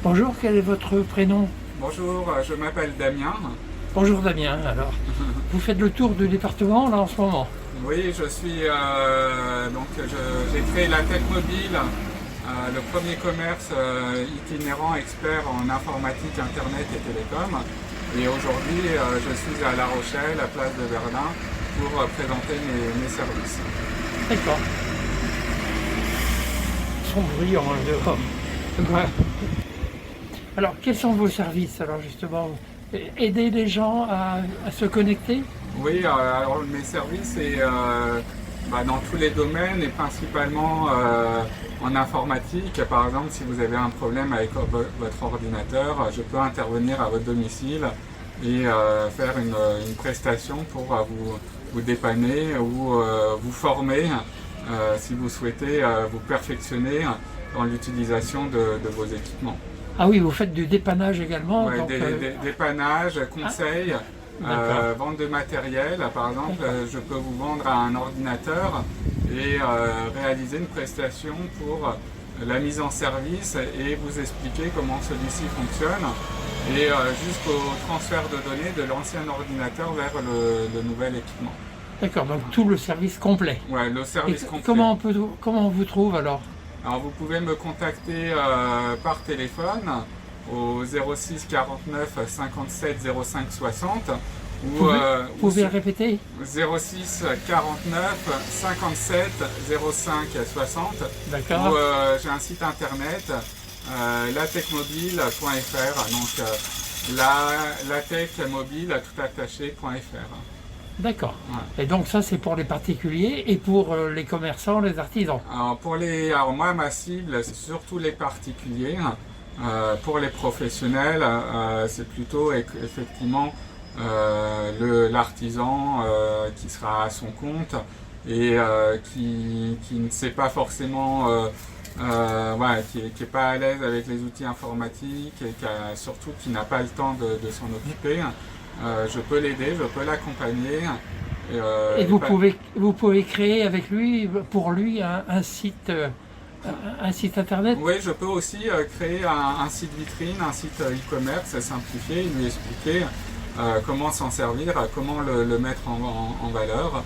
Bonjour, quel est votre prénom? Bonjour, je m'appelle Damien. Bonjour Damien, alors. Vous faites le tour du département là en ce moment? Oui, je suis j'ai créé la Tech Mobile, le premier commerce itinérant expert en informatique, internet et télécom. Et aujourd'hui, je suis à La Rochelle, à Place de Verdun, pour présenter mes services. D'accord. Ils sont bruyants hein, dehors. Ouais. Alors, quels sont vos services? Alors justement, aider les gens à se connecter? Oui, alors mes services c'est dans tous les domaines et principalement en informatique. Par exemple, si vous avez un problème avec votre ordinateur, je peux intervenir à votre domicile et faire une prestation pour vous dépanner ou vous former si vous souhaitez vous perfectionner dans l'utilisation de vos équipements. Ah oui, vous faites du dépannage également. Ouais, Donc, dépannage, conseils, vente de matériel. Par exemple, je peux vous vendre un ordinateur et réaliser une prestation pour la mise en service et vous expliquer comment celui-ci fonctionne et jusqu'au transfert de données de l'ancien ordinateur vers le nouvel équipement. d'accord, donc tout le service complet. Ouais, le Et service complet. comment on vous trouve alors? Alors vous pouvez me contacter par téléphone au 06 49 57 05 60 ou Vous pouvez répéter? 06 49 57 05 60 D'accord. ou j'ai un site internet latechmobile.fr, donc latechmobile tout attaché.fr. D'accord. Ouais. Et donc ça c'est pour les particuliers et pour les commerçants, les artisans. Alors moi ma cible c'est surtout les particuliers. Pour les professionnels c'est plutôt effectivement l'artisan qui sera à son compte et qui ne sait pas forcément qui n'est pas à l'aise avec les outils informatiques et surtout qui n'a pas le temps de s'en occuper. Je peux l'aider, je peux l'accompagner. Et vous pouvez créer avec lui, pour lui, un site internet. Oui, je peux aussi créer un site vitrine, un site e-commerce simplifié, lui expliquer comment s'en servir, comment le mettre en valeur.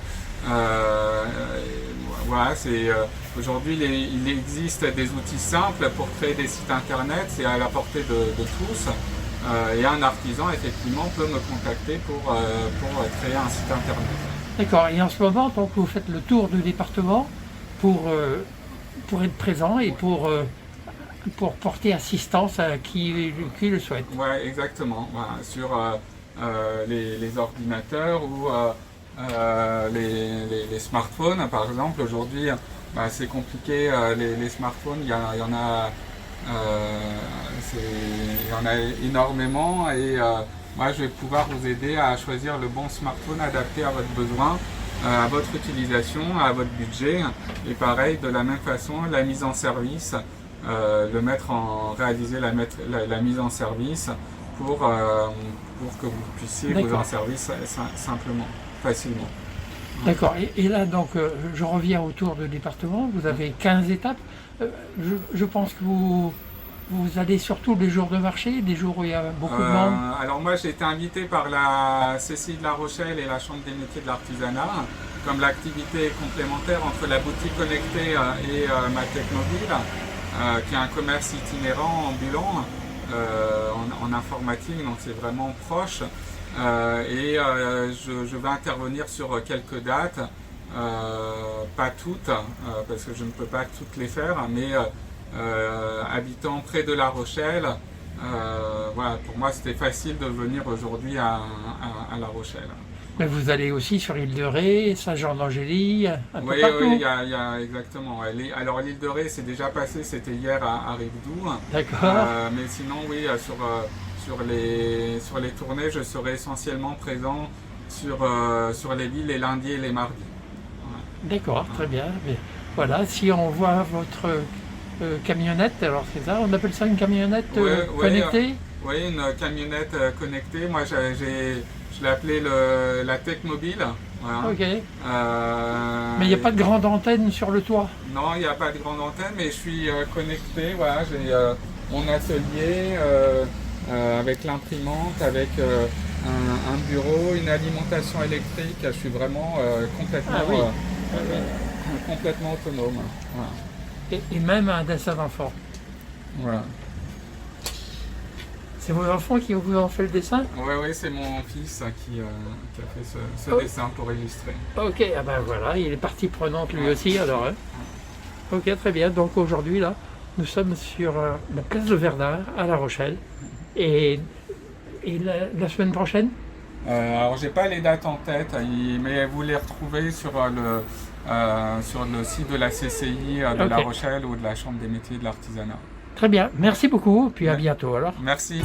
Voilà, aujourd'hui il existe des outils simples pour créer des sites internet, c'est à la portée de tous. Et un artisan effectivement peut me contacter pour créer un site internet. D'accord. Et en ce moment, donc, vous faites le tour du département pour être présent et pour porter assistance à qui le souhaite. Oui, exactement. Voilà, sur les ordinateurs ou les smartphones, par exemple. Aujourd'hui, c'est compliqué. Les smartphones, il y en a. Il y en a énormément et moi je vais pouvoir vous aider à choisir le bon smartphone adapté à votre besoin, à votre utilisation, à votre budget. Et pareil, de la même façon, la mise en service, réaliser la mise en service pour que vous puissiez vous en servir simplement, facilement. D'accord. Et là, donc, je reviens autour du département. Vous avez 15 étapes. Je pense que vous allez surtout les jours de marché, des jours où il y a beaucoup de monde. Alors moi, j'ai été invité par la CCI de La Rochelle et la Chambre des métiers de l'artisanat, comme l'activité complémentaire entre la boutique connectée et ma Tech Mobile, qui est un commerce itinérant, ambulant, en informatique, donc c'est vraiment proche. Je vais intervenir sur quelques dates, pas toutes, parce que je ne peux pas toutes les faire, mais habitant près de La Rochelle, voilà, pour moi c'était facile de venir aujourd'hui à La Rochelle. Mais vous allez aussi sur l'île de Ré, Saint-Jean-d'Angély, un peu partout. Oui, exactement. Alors l'île de Ré c'est déjà passé, c'était hier à Rivedoux. D'accord. Mais sinon oui, sur les tournées, je serai essentiellement présent sur les villes les lundis et les mardis. Ouais. D'accord, très bien. Mais voilà, si on voit votre camionnette, alors c'est ça, on appelle ça une camionnette connectée? Oui, une camionnette connectée. Moi, je l'ai appelée la Tech Mobile. Voilà. Ok. Mais il n'y a pas de grande antenne sur le toit? Non, il n'y a pas de grande antenne, mais je suis connecté. Voilà, mon atelier avec l'imprimante, avec un bureau, une alimentation électrique. Je suis vraiment complètement, Ah oui. complètement autonome. Voilà. Et même un dessin d'enfant. Voilà. C'est vos enfants qui vous ont fait le dessin? Oui, c'est mon fils qui a fait ce dessin pour illustrer. Ok, ah ben voilà, il est partie prenante lui aussi alors. Hein. Ok, très bien. Donc aujourd'hui, là, nous sommes sur la place de Verdun, à La Rochelle. Et la semaine prochaine? Alors, j'ai pas les dates en tête, mais vous les retrouvez sur le site de la CCI de La Ok. Rochelle ou de la Chambre des métiers et de l'artisanat. Très bien. Merci beaucoup. Puis à bientôt alors. Merci.